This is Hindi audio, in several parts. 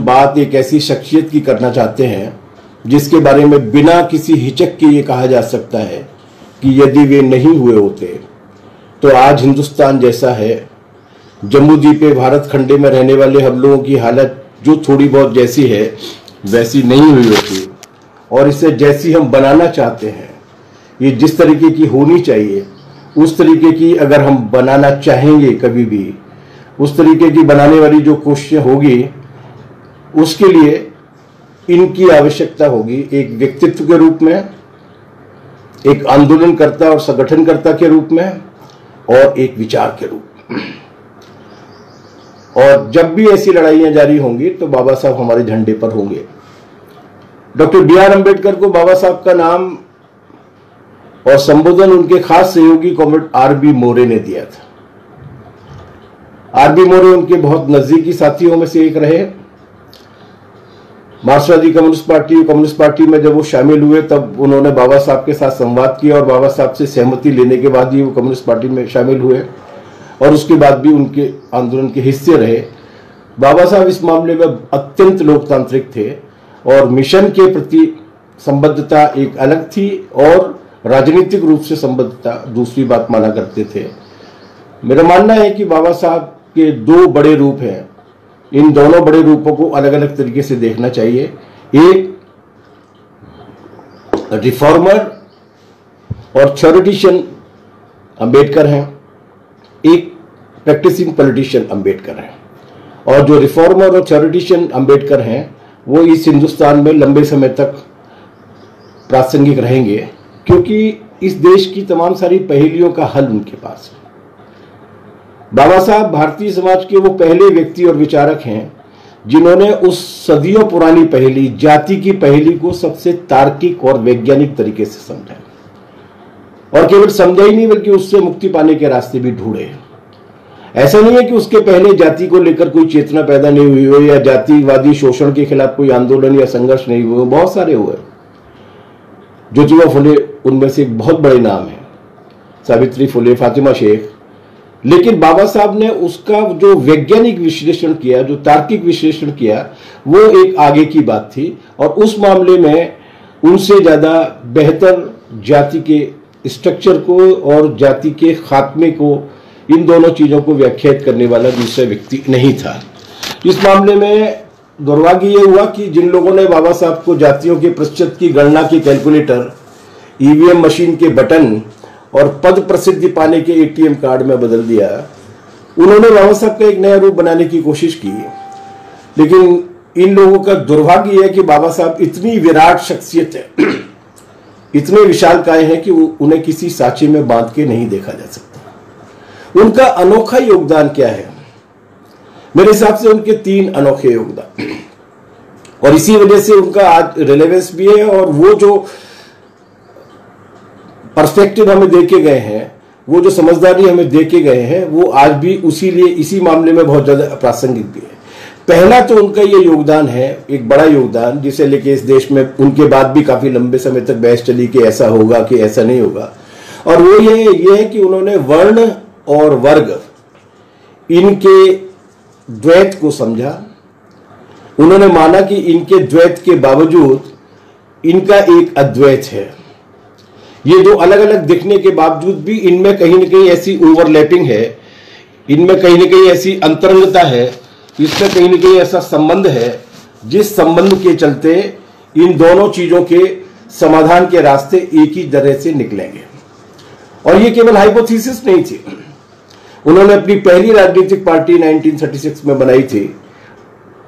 बात एक ऐसी शख्सियत की करना चाहते हैं जिसके बारे में बिना किसी हिचक के ये कहा जा सकता है कि यदि वे नहीं हुए होते तो आज हिंदुस्तान जैसा है, जम्मू द्वीप भारत खंडे में रहने वाले हम लोगों की हालत जो थोड़ी बहुत जैसी है वैसी नहीं हुई होती, और इसे जैसी हम बनाना चाहते हैं, ये जिस तरीके की होनी चाहिए उस तरीके की अगर हम बनाना चाहेंगे कभी भी, उस तरीके की बनाने वाली जो कोशिशें होगी उसके लिए इनकी आवश्यकता होगी, एक व्यक्तित्व के रूप में, एक आंदोलनकर्ता और संगठनकर्ता के रूप में, और एक विचार के रूप में। और जब भी ऐसी लड़ाइयां जारी होंगी तो बाबा साहब हमारे झंडे पर होंगे। Doctor B R. अम्बेडकर को बाबा साहब का नाम और संबोधन उनके खास सहयोगी कॉमरेड आर.बी. मोरे ने दिया था। आर.बी. मोरे उनके बहुत नजदीकी साथियों में से एक रहे। मार्क्सवादी कम्युनिस्ट पार्टी में जब वो शामिल हुए तब उन्होंने बाबा साहब के साथ संवाद किया और बाबा साहब से सहमति लेने के बाद ही वो कम्युनिस्ट पार्टी में शामिल हुए, और उसके बाद भी उनके आंदोलन के हिस्से रहे। बाबा साहब इस मामले में अत्यंत लोकतांत्रिक थे और मिशन के प्रति संबद्धता एक अलग थी और राजनीतिक रूप से संबद्धता दूसरी बात माना करते थे। मेरा मानना है कि बाबा साहब के दो बड़े रूप हैं, इन दोनों बड़े रूपों को अलग अलग तरीके से देखना चाहिए। एक रिफॉर्मर और थ्योरेटिशियन अंबेडकर हैं, एक प्रैक्टिसिंग पॉलिटिशियन अंबेडकर हैं। और जो रिफॉर्मर और थ्योरेटिशियन अंबेडकर हैं वो इस हिंदुस्तान में लंबे समय तक प्रासंगिक रहेंगे, क्योंकि इस देश की तमाम सारी पहेलियों का हल उनके पास है। बाबा साहब भारतीय समाज के वो पहले व्यक्ति और विचारक हैं जिन्होंने उस सदियों पुरानी पहेली, जाति की पहेली को सबसे तार्किक और वैज्ञानिक तरीके से समझा, और केवल समझा ही नहीं बल्कि उससे मुक्ति पाने के रास्ते भी ढूंढे। ऐसा नहीं है कि उसके पहले जाति को लेकर कोई चेतना पैदा नहीं हुई हो या जातिवादी शोषण के खिलाफ कोई आंदोलन या संघर्ष नहीं हुए, बहुत सारे हुए। ज्योतिबा फुले उनमें से एक बहुत बड़े नाम है, सावित्री फुले, फातिमा शेख। लेकिन बाबा साहब ने उसका जो वैज्ञानिक विश्लेषण किया, जो तार्किक विश्लेषण किया, वो एक आगे की बात थी, और उस मामले में उनसे ज्यादा बेहतर जाति के स्ट्रक्चर को और जाति के खात्मे को, इन दोनों चीजों को व्याख्यात करने वाला दूसरा व्यक्ति नहीं था। इस मामले में दुर्भाग्य ये हुआ कि जिन लोगों ने बाबा साहब को जातियों के प्रतिशत की गणना के कैलकुलेटर, ईवीएम मशीन के बटन और पद प्रसिद्धि पाने के एटीएम कार्ड में बदल दिया, उन्होंने बाबा साहब का एक नया रूप बनाने की कोशिश की। लेकिन इन लोगों का दुर्भाग्य है कि बाबा साहब इतनी विराट शख्सियत है, इतने विशालकाय हैं कि उन्हें किसी साँचे में बांध के नहीं देखा जा सकता। उनका अनोखा योगदान क्या है? मेरे हिसाब से उनके 3 अनोखे योगदान, और इसी वजह से उनका आज रिलेवेंस भी है, और वो जो पर्सपेक्टिव हमें देके गए हैं, वो जो समझदारी हमें देके गए हैं, वो आज भी इसी मामले में बहुत ज्यादा प्रासंगिक भी है। पहला तो उनका ये योगदान है, एक बड़ा योगदान, जिसे लेके इस देश में उनके बाद भी काफी लंबे समय तक बहस चली कि ऐसा होगा कि ऐसा नहीं होगा, और वो ये है कि उन्होंने वर्ण और वर्ग, इनके द्वैत को समझा। उन्होंने माना कि इनके द्वैत के बावजूद इनका एक अद्वैत है। ये दो अलग अलग दिखने के बावजूद भी इनमें कहीं न कहीं ऐसी ओवरलैपिंग है, इनमें कहीं न कहीं ऐसी अंतरंगता है, इसमें कहीं न कहीं ऐसा संबंध है जिस संबंध के चलते इन दोनों चीजों के समाधान के रास्ते एक ही तरह से निकलेंगे। और ये केवल हाइपोथेसिस नहीं थी। उन्होंने अपनी पहली राजनीतिक पार्टी 1936 में बनाई थी,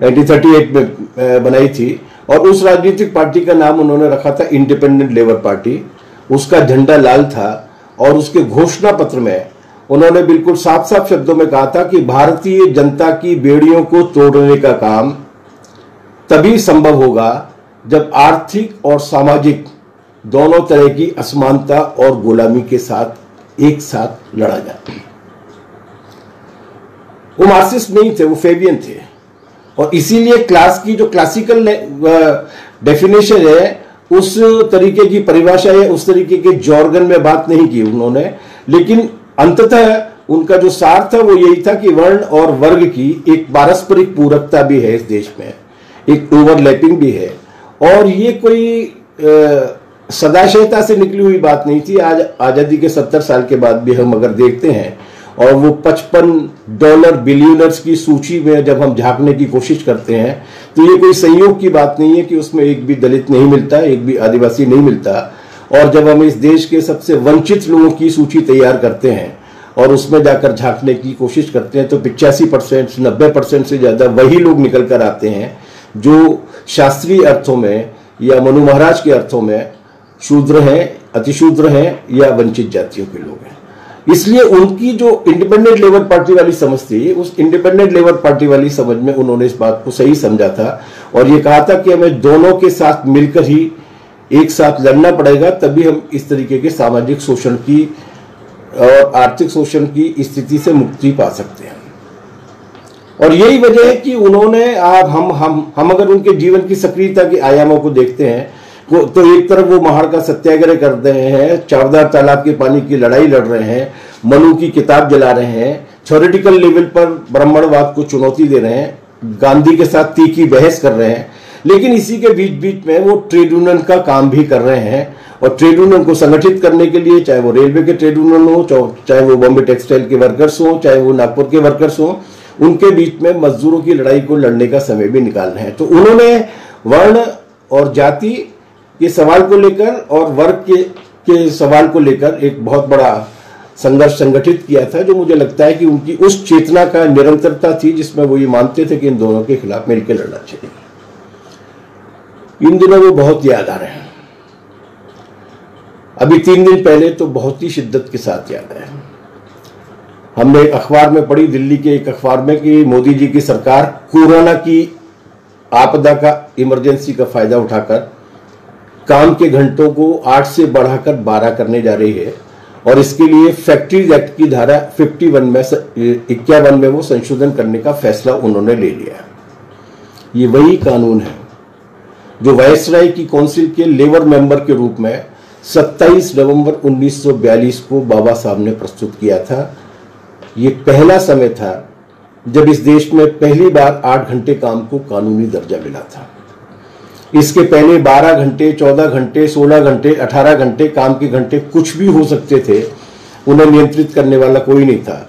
1938 में बनाई थी, और उस राजनीतिक पार्टी का नाम उन्होंने रखा था इंडिपेंडेंट लेबर पार्टी। उसका झंडा लाल था, और उसके घोषणा पत्र में उन्होंने बिल्कुल साफ साफ शब्दों में कहा था कि भारतीय जनता की बेड़ियों को तोड़ने का काम तभी संभव होगा जब आर्थिक और सामाजिक दोनों तरह की असमानता और गुलामी के साथ एक साथ लड़ा जाए। वो मार्क्सिस्ट नहीं थे, वो फेबियन थे, और इसीलिए क्लास की जो क्लासिकल डेफिनेशन है, उस तरीके की परिभाषा है, उस तरीके के जॉर्गन में बात नहीं की उन्होंने। लेकिन अंततः उनका जो सार था वो यही था कि वर्ण और वर्ग की एक पारस्परिक पूरकता भी है इस देश में, एक ओवरलैपिंग भी है। और ये कोई सदाशयता से निकली हुई बात नहीं थी। आज आजादी के 70 साल के बाद भी हम अगर देखते हैं और वो $55 बिलियनर्स की सूची में जब हम झांकने की कोशिश करते हैं तो ये कोई संयोग की बात नहीं है कि उसमें एक भी दलित नहीं मिलता, एक भी आदिवासी नहीं मिलता। और जब हम इस देश के सबसे वंचित लोगों की सूची तैयार करते हैं और उसमें जाकर झांकने की कोशिश करते हैं तो 85% 90% से ज्यादा वही लोग निकल कर आते हैं जो शास्त्रीय अर्थों में या मनु महाराज के अर्थों में शूद्र हैं, अतिशूद्र हैं या वंचित जातियों के लोग हैं। इसलिए उनकी जो इंडिपेंडेंट लेबर पार्टी वाली समझ थी, उस इंडिपेंडेंट लेबर पार्टी वाली समझ में उन्होंने इस बात को सही समझा था और ये कहा था कि हमें दोनों के साथ मिलकर ही एक साथ लड़ना पड़ेगा, तभी हम इस तरीके के सामाजिक शोषण की और आर्थिक शोषण की स्थिति से मुक्ति पा सकते हैं। और यही वजह है कि उन्होंने हम अगर उनके जीवन की सक्रियता के आयामों को देखते हैं तो एक तरफ वो महाड़ का सत्याग्रह कर रहे हैं, चावदार तालाब के पानी की लड़ाई लड़ रहे हैं, मनु की किताब जला रहे हैं, थ्योरेटिकल लेवल पर ब्राह्मणवाद को चुनौती दे रहे हैं, गांधी के साथ तीखी बहस कर रहे हैं, लेकिन इसी के बीच बीच में वो ट्रेड यूनियन का काम भी कर रहे हैं। और ट्रेड यूनियन को संगठित करने के लिए चाहे वो रेलवे के ट्रेड यूनियन हो, चाहे वो बॉम्बे टेक्सटाइल के वर्कर्स हो, चाहे वो नागपुर के वर्कर्स हो, उनके बीच में मजदूरों की लड़ाई को लड़ने का समय भी निकाल रहे हैं। तो उन्होंने वर्ण और जाति के सवाल को लेकर और वर्ग के सवाल को लेकर एक बहुत बड़ा संघर्ष संगठित किया था, जो मुझे लगता है कि उनकी उस चेतना का निरंतरता थी जिसमें वो ये मानते थे कि इन दोनों के खिलाफ मिलकर लड़ना चाहिए। इन दिनों वो बहुत याद आ रहे हैं। अभी 3 दिन पहले तो बहुत ही शिद्दत के साथ याद है। हमने एक अखबार में पढ़ी, दिल्ली के एक अखबार में, कि मोदी जी की सरकार कोरोना की आपदा का, इमरजेंसी का फायदा उठाकर काम के घंटों को 8 से बढ़ाकर 12 करने जा रही है और इसके लिए फैक्ट्रीज एक्ट की धारा 51 में वो संशोधन करने का फैसला उन्होंने ले लिया। ये वही कानून है जो वायसराय की काउंसिल के लेबर मेंबर के रूप में 27 नवंबर 1942 को बाबा साहब ने प्रस्तुत किया था। ये पहला समय था जब इस देश में पहली बार 8 घंटे काम को कानूनी दर्जा मिला था। इसके पहले 12 घंटे, 14 घंटे, 16 घंटे, 18 घंटे काम के घंटे कुछ भी हो सकते थे, उन्हें नियंत्रित करने वाला कोई नहीं था।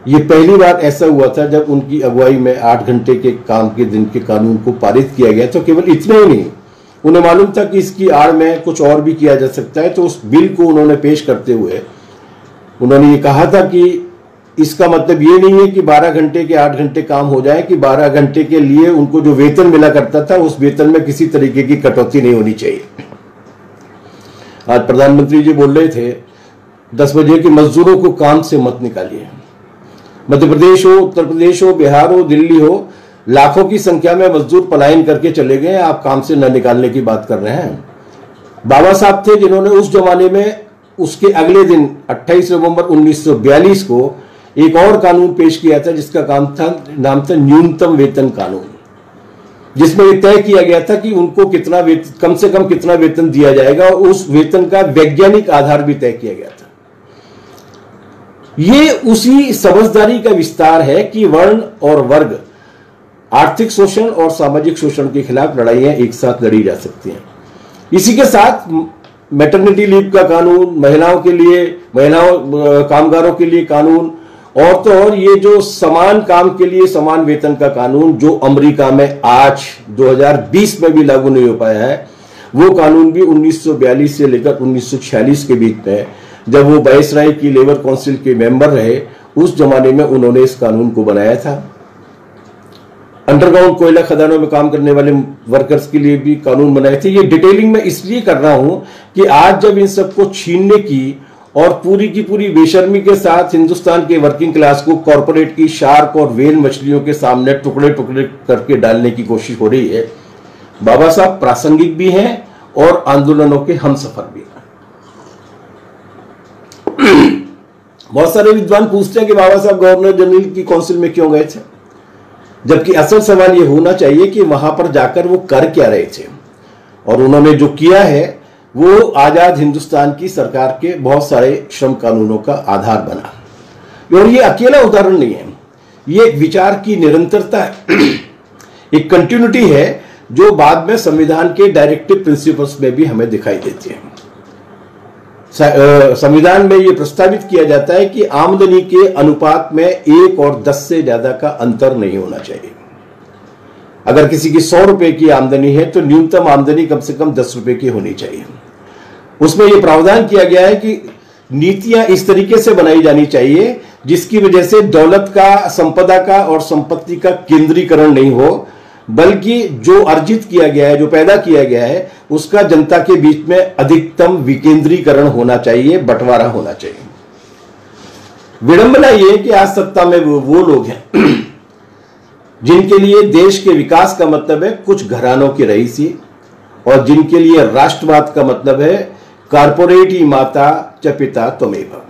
ये पहली बार ऐसा हुआ था जब उनकी अगुवाई में 8 घंटे के काम के दिन के कानून को पारित किया गया। तो केवल इतना ही नहीं, उन्हें मालूम था कि इसकी आड़ में कुछ और भी किया जा सकता है। तो उस बिल को उन्होंने पेश करते हुए उन्होंने ये कहा था कि इसका मतलब ये नहीं है कि 12 घंटे के 8 घंटे काम हो जाए, कि 12 घंटे के लिए उनको जो वेतन मिला करता था उस वेतन में किसी तरीके की कटौती नहीं होनी चाहिए। आज प्रधानमंत्री जी बोल रहे थे 10 बजे कि मजदूरों को काम से मत निकालिए। मध्य प्रदेश हो, उत्तर प्रदेश हो, बिहार हो, दिल्ली हो, लाखों की संख्या में मजदूर पलायन करके चले गए, आप काम से न निकालने की बात कर रहे हैं। बाबा साहब थे जिन्होंने उस जमाने में उसके अगले दिन 28 नवंबर 1942 को एक और कानून पेश किया था जिसका नाम था न्यूनतम वेतन कानून, जिसमें यह तय किया गया था कि उनको कितना कम से कम कितना वेतन दिया जाएगा और उस वेतन का वैज्ञानिक आधार भी तय किया गया था। ये उसी समझदारी का विस्तार है कि वर्ण और वर्ग, आर्थिक शोषण और सामाजिक शोषण के खिलाफ लड़ाइयां एक साथ लड़ी जा सकती हैं। इसी के साथ मैटरनिटी लीव का कानून, कामगारों के लिए कानून, और तो और ये जो समान काम के लिए समान वेतन का कानून जो अमेरिका में आज 2020 में भी लागू नहीं हो पाया है, वो कानून भी 1942 से लेकर 1946 के बीच में, जब वो वायसराय की लेबर काउंसिल के मेंबर रहे, उस जमाने में उन्होंने इस कानून को बनाया था। अंडरग्राउंड कोयला खदानों में काम करने वाले वर्कर्स के लिए भी कानून बनाए थे। ये डिटेलिंग में इसलिए कर रहा हूं कि आज जब इन सबको छीनने की और पूरी की पूरी बेशर्मी के साथ हिंदुस्तान के वर्किंग क्लास को कॉर्पोरेट की शार्क और वेल मछलियों के सामने टुकड़े टुकड़े करके डालने की कोशिश हो रही है, बाबा साहब प्रासंगिक भी हैं और आंदोलनों के हमसफर भी हैं। बहुत सारे विद्वान पूछते हैं कि बाबा साहब गवर्नर जनरल की काउंसिल में क्यों गए थे, जबकि असल सवाल यह होना चाहिए कि वहां पर जाकर वो कर क्या रहे थे। और उन्होंने जो किया है वो आजाद हिंदुस्तान की सरकार के बहुत सारे श्रम कानूनों का आधार बना। और ये अकेला उदाहरण नहीं है, ये एक विचार की निरंतरता है। एक कंटिन्यूटी है जो बाद में संविधान के डायरेक्टिव प्रिंसिपल्स में भी हमें दिखाई देती है। संविधान में यह प्रस्तावित किया जाता है कि आमदनी के अनुपात में 1 और 10 से ज्यादा का अंतर नहीं होना चाहिए। अगर किसी की 100 रुपए की आमदनी है तो न्यूनतम आमदनी कम से कम 10 रुपए की होनी चाहिए। उसमें यह प्रावधान किया गया है कि नीतियां इस तरीके से बनाई जानी चाहिए जिसकी वजह से दौलत का, संपदा का और संपत्ति का केंद्रीकरण नहीं हो, बल्कि जो अर्जित किया गया है, जो पैदा किया गया है, उसका जनता के बीच में अधिकतम विकेंद्रीकरण होना चाहिए, बंटवारा होना चाहिए। विडंबना यह है कि आज सत्ता में वो लोग हैं जिनके लिए देश के विकास का मतलब है कुछ घरानों की रईसी, और जिनके लिए राष्ट्रवाद का मतलब है कारपोरेटी माता च पिता त्वमेव,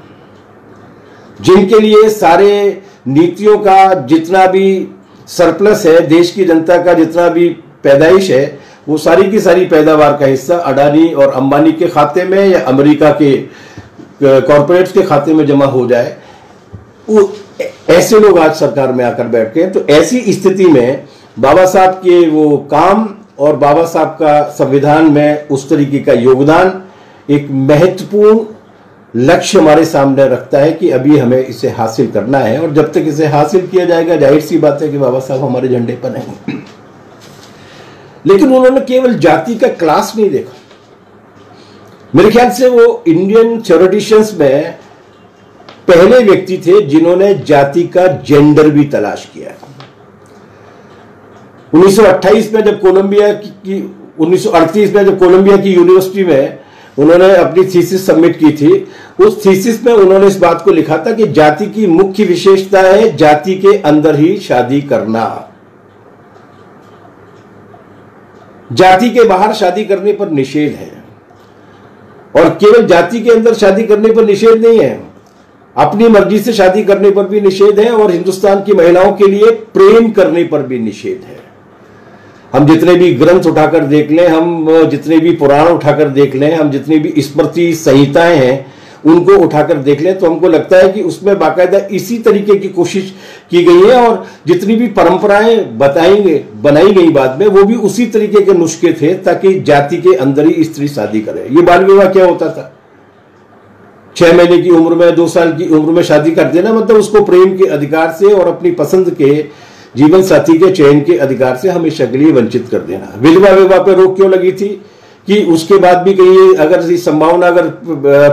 जिनके लिए सारे नीतियों का जितना भी सरप्लस है, देश की जनता का जितना भी पैदाइश है, वो सारी की सारी पैदावार का हिस्सा अडानी और अंबानी के खाते में या अमेरिका के कॉरपोरेट्स के खाते में जमा हो जाए। वो ऐसे लोग आज सरकार में आकर बैठ गए। तो ऐसी स्थिति में बाबा साहब के वो काम और बाबा साहब का संविधान में उस तरीके का योगदान एक महत्वपूर्ण लक्ष्य हमारे सामने रखता है कि अभी हमें इसे हासिल करना है, और जब तक इसे हासिल किया जाएगा जाहिर सी बात है कि बाबा साहब हमारे झंडे पर नहीं। लेकिन उन्होंने केवल जाति का क्लास नहीं देखा। मेरे ख्याल से वो इंडियन थ्योरेटिशियंस में पहले व्यक्ति थे जिन्होंने जाति का जेंडर भी तलाश किया। 1928 में जब कोलंबिया की 1938 में जब कोलंबिया की यूनिवर्सिटी में उन्होंने अपनी थीसिस सबमिट की थी, उस थीसिस में उन्होंने इस बात को लिखा था कि जाति की मुख्य विशेषता है जाति के अंदर ही शादी करना, जाति के बाहर शादी करने पर निषेध है। और केवल जाति के अंदर शादी करने पर निषेध नहीं है, अपनी मर्जी से शादी करने पर भी निषेध है, और हिंदुस्तान की महिलाओं के लिए प्रेम करने पर भी निषेध है। हम जितने भी ग्रंथ उठाकर देख लें, हम जितने भी पुराण उठाकर देख लें, हम जितनी भी स्मृति संहिताएं हैं उनको उठाकर देख लें, तो हमको लगता है कि उसमें बाकायदा इसी तरीके की कोशिश की गई है, और जितनी भी परंपराएं बनाई गई बाद में वो भी उसी तरीके के नुस्खे थे ताकि जाति के अंदर ही स्त्री शादी करे। ये बाल विवाह क्या होता था? 6 महीने की उम्र में, 2 साल की उम्र में शादी कर देना, मतलब उसको प्रेम के अधिकार से और अपनी पसंद के जीवन साथी के चयन के अधिकार से हमेशा के लिए वंचित कर देना। विधवा विवाह पर रोक क्यों लगी थी कि उसके बाद भी कहीं अगर संभावना अगर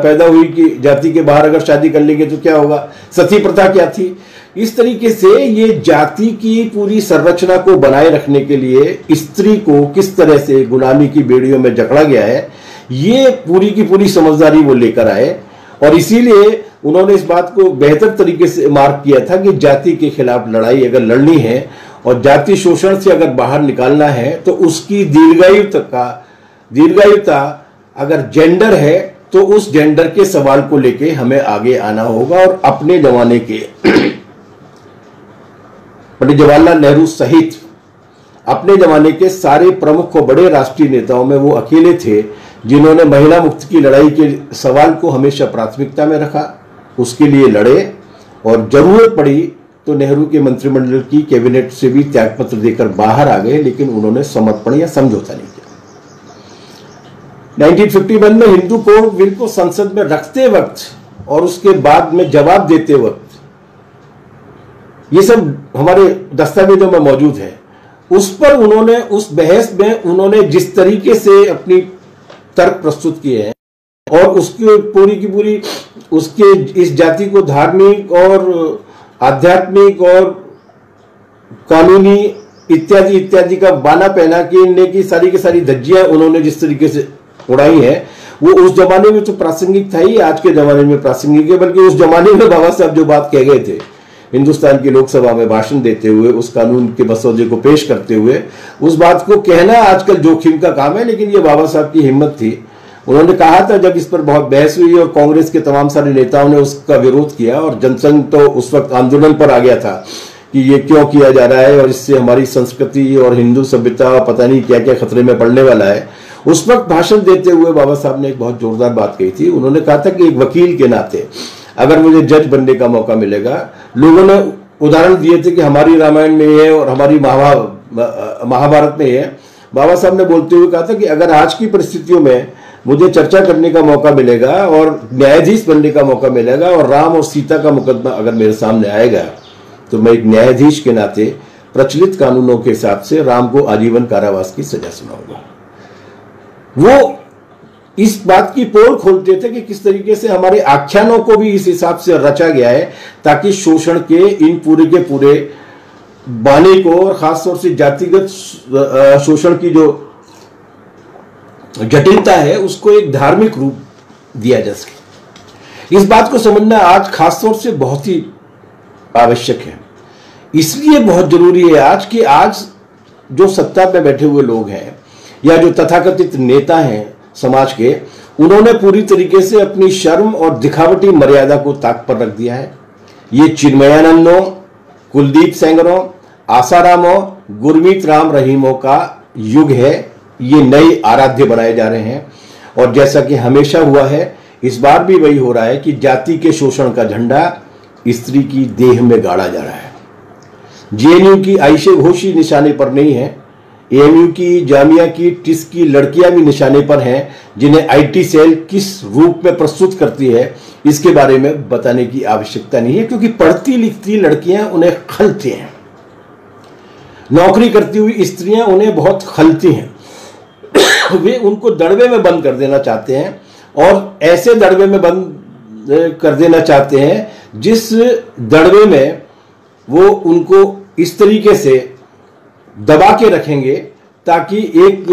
पैदा हुई कि जाति के बाहर अगर शादी कर लेंगे तो क्या होगा? सती प्रथा क्या थी? इस तरीके से ये जाति की पूरी संरचना को बनाए रखने के लिए स्त्री को किस तरह से गुलामी की बेड़ियों में जकड़ा गया है, ये पूरी की पूरी समझदारी वो लेकर आए। और इसीलिए उन्होंने इस बात को बेहतर तरीके से मार्क किया था कि जाति के खिलाफ लड़ाई अगर लड़नी है और जाति शोषण से अगर बाहर निकालना है तो उसकी दीर्घायुता अगर जेंडर है तो उस जेंडर के सवाल को लेके हमें आगे आना होगा। और अपने जमाने के पंडित जवाहरलाल नेहरू सहित अपने जमाने के सारे प्रमुख और बड़े राष्ट्रीय नेताओं में वो अकेले थे जिन्होंने महिला मुक्ति की लड़ाई के सवाल को हमेशा प्राथमिकता में रखा, उसके लिए लड़े, और जरूरत पड़ी तो नेहरू के मंत्रिमंडल की कैबिनेट से भी त्यागपत्र देकर बाहर आ गए, लेकिन उन्होंने समर्पण या समझौता नहीं किया। 1951 में हिंदू कोड बिल को संसद में रखते वक्त और उसके बाद में जवाब देते वक्त, ये सब हमारे दस्तावेजों में मौजूद है, उस पर उन्होंने, उस बहस में उन्होंने जिस तरीके से अपनी तर्क प्रस्तुत किए हैं और उसकी पूरी की पूरी उसके इस जाति को धार्मिक और आध्यात्मिक और कानूनी इत्यादि इत्यादि का बाना पहना के इनने की सारी धज्जियां उन्होंने जिस तरीके से उड़ाई है, वो उस जमाने में तो प्रासंगिक था ही, आज के जमाने में प्रासंगिक है। बल्कि उस जमाने में बाबा साहब जो बात कह गए थे हिंदुस्तान की लोकसभा में भाषण देते हुए, उस कानून के मसौदे को पेश करते हुए, उस बात को कहना आजकल जोखिम का काम है, लेकिन ये बाबा साहब की हिम्मत थी। उन्होंने कहा था जब इस पर बहुत बहस हुई और कांग्रेस के तमाम सारे नेताओं ने उसका विरोध किया और जनसंघ तो उस वक्त आंदोलन पर आ गया था कि ये क्यों किया जा रहा है और इससे हमारी संस्कृति और हिंदू सभ्यता पता नहीं क्या क्या खतरे में पड़ने वाला है। उस वक्त भाषण देते हुए बाबा साहब ने एक बहुत जोरदार बात कही थी। उन्होंने कहा था कि एक वकील के नाते अगर मुझे जज बनने का मौका मिलेगा, लोगों ने उदाहरण दिए थे कि हमारी रामायण में है और हमारी महाभारत में है, बाबा साहब ने बोलते हुए कहा था कि अगर आज की परिस्थितियों में मुझे चर्चा करने का मौका मिलेगा और न्यायाधीश बनने का मौका मिलेगा और राम और सीता का मुकदमा अगर मेरे सामने आएगा तो मैं एक न्यायाधीश के नाते प्रचलित कानूनों के हिसाब से राम को आजीवन कारावास की सजा सुनाऊंगा। वो इस बात की पोल खोलते थे कि किस तरीके से हमारे आख्यानों को भी इस हिसाब से रचा गया है ताकि शोषण के इन पूरे के पूरे बाने को और खासतौर से जातिगत शोषण की जो जटिलता है उसको एक धार्मिक रूप दिया जा सके। इस बात को समझना आज खासतौर से बहुत ही आवश्यक है। इसलिए बहुत जरूरी है आज कि आज जो सत्ता में बैठे हुए लोग हैं या जो तथाकथित नेता हैं समाज के, उन्होंने पूरी तरीके से अपनी शर्म और दिखावटी मर्यादा को ताक पर रख दिया है। ये चिन्मयानंदों, कुलदीप सेंगरों, आसारामों, गुरमीत राम रहीमों का युग है। ये नए आराध्य बनाए जा रहे हैं और जैसा कि हमेशा हुआ है इस बार भी वही हो रहा है कि जाति के शोषण का झंडा स्त्री की देह में गाड़ा जा रहा है। जेएनयू की आयशे घोष ही निशाने पर नहीं है, एएमयू की, जामिया की, टिस की लड़कियां भी निशाने पर हैं, जिन्हें आईटी सेल किस रूप में प्रस्तुत करती है इसके बारे में बताने की आवश्यकता नहीं है, क्योंकि पढ़ती लिखती लड़कियां उन्हें खलती हैं, नौकरी करती हुई स्त्रियां उन्हें बहुत खलती हैं। वे उनको दड़बे में बंद कर देना चाहते हैं और ऐसे दड़बे में बंद कर देना चाहते हैं जिस दड़बे में वो उनको इस तरीके से दबा के रखेंगे ताकि एक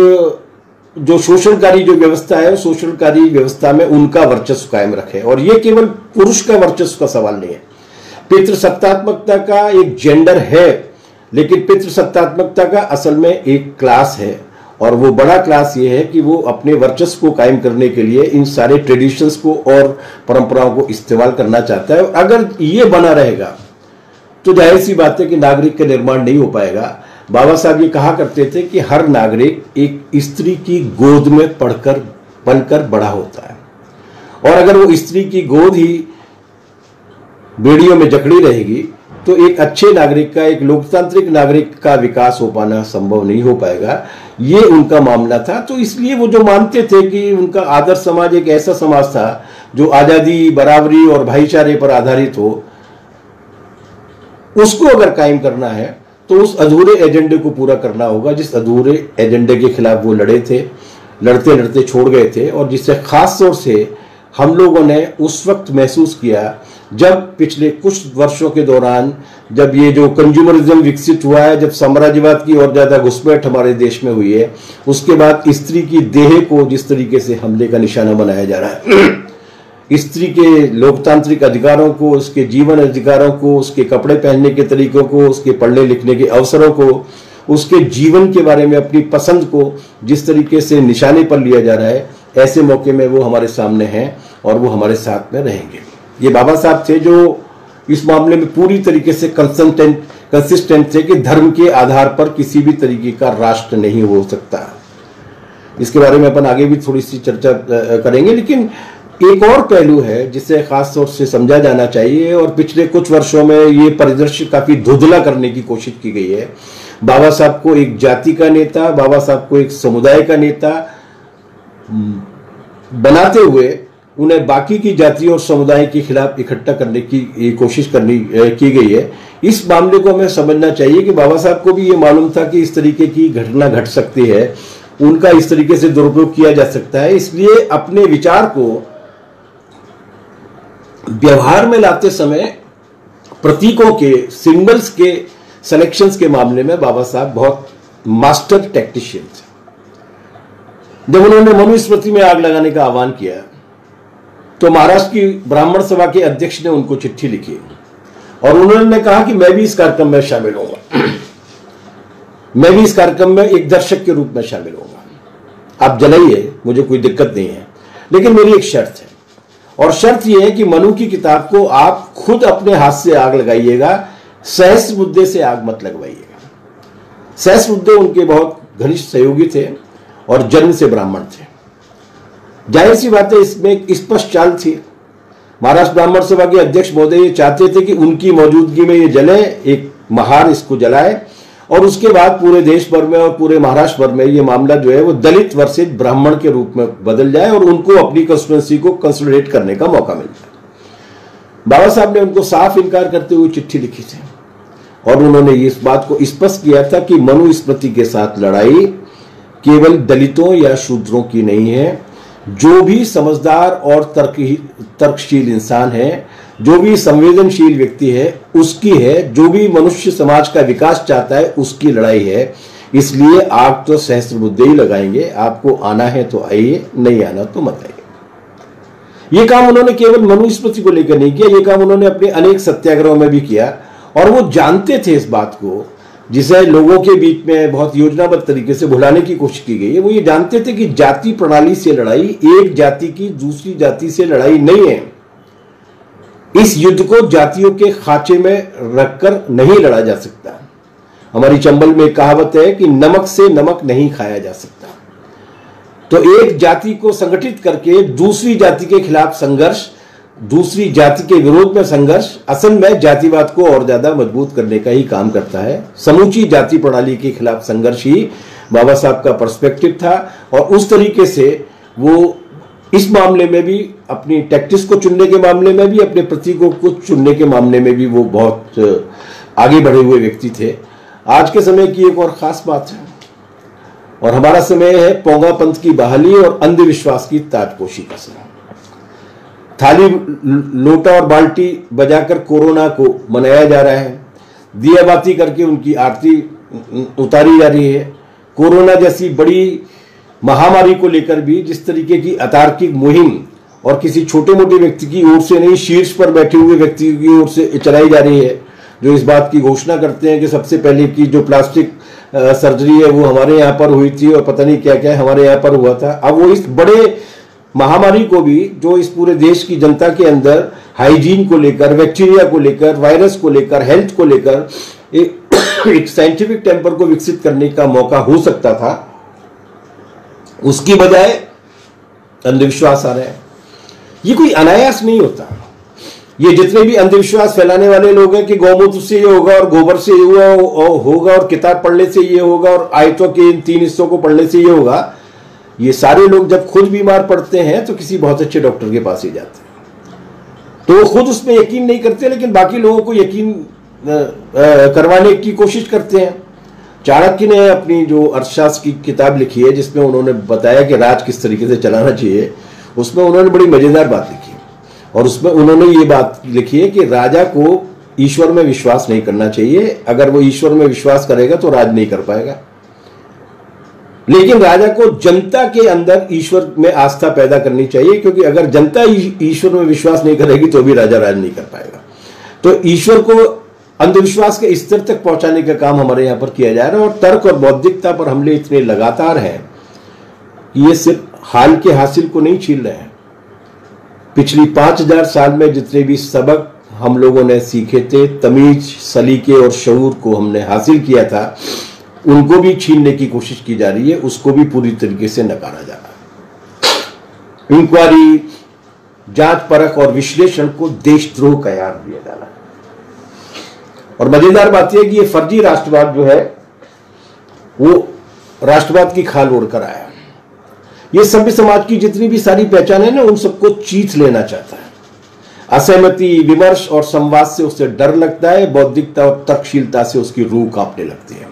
जो शोषणकारी जो व्यवस्था है, शोषणकारी व्यवस्था में उनका वर्चस्व कायम रखे। और ये केवल पुरुष का वर्चस्व का सवाल नहीं है, पितृसत्तात्मकता का एक जेंडर है, लेकिन पितृसत्तात्मकता का असल में एक क्लास है और वो बड़ा क्लास ये है कि वो अपने वर्चस्व को कायम करने के लिए इन सारे ट्रेडिशंस को और परंपराओं को इस्तेमाल करना चाहता है। और अगर ये बना रहेगा तो जाहिर सी बात है कि नागरिक का निर्माण नहीं हो पाएगा। बाबा साहब ये कहा करते थे कि हर नागरिक एक स्त्री की गोद में पलकर बड़ा होता है और अगर वो स्त्री की गोद ही बेड़ियों में जकड़ी रहेगी तो एक अच्छे नागरिक का, एक लोकतांत्रिक नागरिक का विकास हो पाना संभव नहीं हो पाएगा। ये उनका मामला था। तो इसलिए वो जो मानते थे कि उनका आदर्श समाज एक ऐसा समाज था जो आजादी, बराबरी और भाईचारे पर आधारित हो, उसको अगर कायम करना है तो उस अधूरे एजेंडे को पूरा करना होगा जिस अधूरे एजेंडे के खिलाफ वो लड़े थे, लड़ते लड़ते छोड़ गए थे और जिससे खास तौर से हम लोगों ने उस वक्त महसूस किया जब पिछले कुछ वर्षों के दौरान जब ये जो कंज्यूमरिज्म विकसित हुआ है, जब साम्राज्यवाद की और ज्यादा घुसपैठ हमारे देश में हुई है, उसके बाद स्त्री की देह को जिस तरीके से हमले का निशाना बनाया जा रहा है, स्त्री के लोकतांत्रिक अधिकारों को, उसके जीवन अधिकारों को, उसके कपड़े पहनने के तरीकों को, उसके पढ़ने लिखने के अवसरों को, उसके जीवन के बारे में अपनी पसंद को जिस तरीके से निशाने पर लिया जा रहा है, ऐसे मौके में वो हमारे सामने हैं और वो हमारे साथ में रहेंगे। ये बाबा साहब थे जो इस मामले में पूरी तरीके से कंसिस्टेंट थे कि धर्म के आधार पर किसी भी तरीके का राष्ट्र नहीं हो सकता। इसके बारे में अपन आगे भी थोड़ी सी चर्चा करेंगे, लेकिन एक और पहलू है जिसे खास तौर से समझा जाना चाहिए और पिछले कुछ वर्षों में ये परिदृश्य काफी धुंधला करने की कोशिश की गई है। बाबा साहब को एक जाति का नेता, बाबा साहब को एक समुदाय का नेता बनाते हुए उन्हें बाकी की जाति और समुदाय के खिलाफ इकट्ठा करने की कोशिश की गई है। इस मामले को हमें समझना चाहिए कि बाबा साहब को भी ये मालूम था कि इस तरीके की घटना घट सकती है, उनका इस तरीके से दुरुपयोग किया जा सकता है। इसलिए अपने विचार को व्यवहार में लाते समय प्रतीकों के, सिंबल्स के सिलेक्शंस के मामले में बाबा साहब बहुत मास्टर टेक्नीशियन थे। जब उन्होंने मनुस्मृति में आग लगाने का आह्वान किया तो महाराष्ट्र की ब्राह्मण सभा के अध्यक्ष ने उनको चिट्ठी लिखी और उन्होंने कहा कि मैं भी इस कार्यक्रम में शामिल होऊंगा, मैं भी इस कार्यक्रम में एक दर्शक के रूप में शामिल होऊंगा। आप जलाइए, मुझे कोई दिक्कत नहीं है, लेकिन मेरी एक शर्त है और शर्त यह है कि मनु की किताब को आप खुद अपने हाथ से आग लगाइएगा, सहस्त्र बुद्धे से आग मत लगवाइएगा। सहस्त्र बुद्धे उनके बहुत घनिष्ठ सहयोगी थे और जन्म से ब्राह्मण थे। जाहिर सी बात है इसमें एक स्पष्ट चाल थी। महाराष्ट्र ब्राह्मण सभा के अध्यक्ष महोदय ये चाहते थे कि उनकी मौजूदगी में ये जले, एक महार इसको जलाए और उसके बाद पूरे देश भर में और पूरे महाराष्ट्र भर में ये मामला जो है वो दलित वर्सेस ब्राह्मण के रूप में बदल जाए और उनको अपनी कंस्टिट्यूएंसी को कंसोलिडेट करने का मौका मिल जाए। बाबा साहब ने उनको साफ इनकार करते हुए चिट्ठी लिखी थी और उन्होंने इस बात को स्पष्ट किया था कि मनुस्मृति के साथ लड़ाई केवल दलितों या शूद्रों की नहीं है, जो भी समझदार और तर्कशील इंसान है, जो भी संवेदनशील व्यक्ति है उसकी है, जो भी मनुष्य समाज का विकास चाहता है उसकी लड़ाई है। इसलिए आप तो सहस्त्रबुद्धे ही लगाएंगे, आपको आना है तो आइए, नहीं आना तो मत आइए। यह काम उन्होंने केवल मनुस्मृति को लेकर नहीं किया, यह काम उन्होंने अपने अनेक सत्याग्रहों में भी किया और वो जानते थे इस बात को, जिसे लोगों के बीच में बहुत योजनाबद्ध तरीके से भुलाने की कोशिश की गई है। वो ये जानते थे कि जाति प्रणाली से लड़ाई एक जाति की दूसरी जाति से लड़ाई नहीं है। इस युद्ध को जातियों के खांचे में रखकर नहीं लड़ा जा सकता। हमारी चंबल में कहावत है कि नमक से नमक नहीं खाया जा सकता। तो एक जाति को संगठित करके दूसरी जाति के खिलाफ संघर्ष, दूसरी जाति के विरोध में संघर्ष असल में जातिवाद को और ज्यादा मजबूत करने का ही काम करता है। समूची जाति प्रणाली के खिलाफ संघर्ष ही बाबा साहब का पर्सपेक्टिव था और उस तरीके से वो इस मामले में भी, अपनी टैक्टिक्स को चुनने के मामले में भी, अपने प्रतीकों को चुनने के मामले में भी वो बहुत आगे बढ़े हुए व्यक्ति थे। आज के समय की एक और खास बात है और हमारा समय है पोंगा पंथ की बहाली और अंधविश्वास की ताजपोशी का समय। थाली, लोटा और बाल्टी बजाकर कोरोना को मनाया जा रहा है, दियाबाती करके उनकी आरती उतारी जा रही है। कोरोना जैसी बड़ी महामारी को लेकर भी जिस तरीके की अतार्किक मुहिम और किसी छोटे मोटे व्यक्ति की ओर से नहीं, शीर्ष पर बैठे हुए व्यक्ति की ओर से चलाई जा रही है, जो इस बात की घोषणा करते हैं कि सबसे पहले की जो प्लास्टिक सर्जरी है वो हमारे यहाँ पर हुई थी और पता नहीं क्या क्या हमारे यहाँ पर हुआ था। अब वो इस बड़े महामारी को भी, जो इस पूरे देश की जनता के अंदर हाइजीन को लेकर, बैक्टीरिया को लेकर, वायरस को लेकर, हेल्थ को लेकर एक साइंटिफिक टेम्पर को विकसित करने का मौका हो सकता था, उसकी बजाय अंधविश्वास आ रहे हैं। ये कोई अनायास नहीं होता। ये जितने भी अंधविश्वास फैलाने वाले लोग हैं कि गौमूत्र से ये होगा और गोबर से ये होगा और किताब पढ़ने से ये होगा और आयतों के इन 3 हिस्सों को पढ़ने से ये होगा, ये सारे लोग जब खुद बीमार पड़ते हैं तो किसी बहुत अच्छे डॉक्टर के पास ही जाते हैं। तो वो खुद उसमें यकीन नहीं करते, लेकिन बाकी लोगों को यकीन करवाने की कोशिश करते हैं। चाणक्य ने अपनी जो अर्थशास्त्र की किताब लिखी है, जिसमें उन्होंने बताया कि राज किस तरीके से चलाना चाहिए, उसमें उन्होंने बड़ी मजेदार बात लिखी और उसमें उन्होंने ये बात लिखी है कि राजा को ईश्वर में विश्वास नहीं करना चाहिए। अगर वो ईश्वर में विश्वास करेगा तो राज नहीं कर पाएगा, लेकिन राजा को जनता के अंदर ईश्वर में आस्था पैदा करनी चाहिए, क्योंकि अगर जनता ईश्वर में विश्वास नहीं करेगी तो भी राजा राज नहीं कर पाएगा। तो ईश्वर को अंधविश्वास के स्तर तक पहुंचाने का काम हमारे यहां पर किया जा रहा है और तर्क और बौद्धिकता पर हमले इतने लगातार हैं कि ये सिर्फ हाल के हासिल को नहीं छीन रहे हैं। पिछली 5000 साल में जितने भी सबक हम लोगों ने सीखे थे, तमीज, सलीके और शऊर को हमने हासिल किया था, उनको भी छीनने की कोशिश की जा रही है, उसको भी पूरी तरीके से नकारा जा रहा है। इंक्वायरी, जांच परख और विश्लेषण को देशद्रोह का याद दिया जा रहा है। और मजेदार बात यह कि ये फर्जी राष्ट्रवाद जो है वो राष्ट्रवाद की खाल ओढ़कर आया। ये सभ्य समाज की जितनी भी सारी पहचान है ना, उन सबको चीथ लेना चाहता है। असहमति, विमर्श और संवाद से उसे डर लगता है, बौद्धिकता और तर्कशीलता से उसकी रूह कांपने लगती है।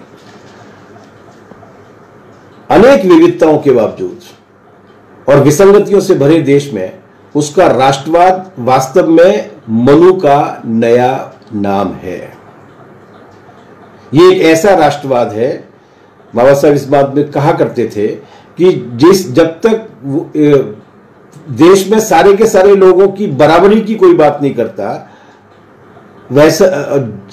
अनेक विविधताओं के बावजूद और विसंगतियों से भरे देश में उसका राष्ट्रवाद वास्तव में मनु का नया नाम है। ये एक ऐसा राष्ट्रवाद है, बाबा साहब इस बात में कहा करते थे कि जब तक देश में सारे के सारे लोगों की बराबरी की कोई बात नहीं करता, वैसा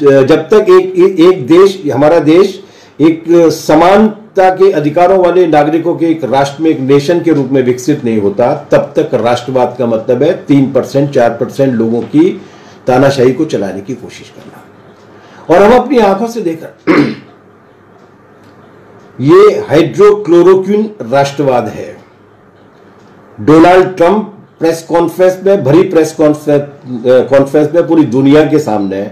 जब तक एक देश, हमारा देश एक समानता के अधिकारों वाले नागरिकों के एक राष्ट्र में, एक नेशन के रूप में विकसित नहीं होता, तब तक राष्ट्रवाद का मतलब है 3%, 4% लोगों की तानाशाही को चलाने की कोशिश करना। और हम अपनी आंखों से देखा, ये हाइड्रोक्लोरोक्विन राष्ट्रवाद है। डोनाल्ड ट्रंप प्रेस कॉन्फ्रेंस में, भरी प्रेस कॉन्फ्रेंस में पूरी दुनिया के सामने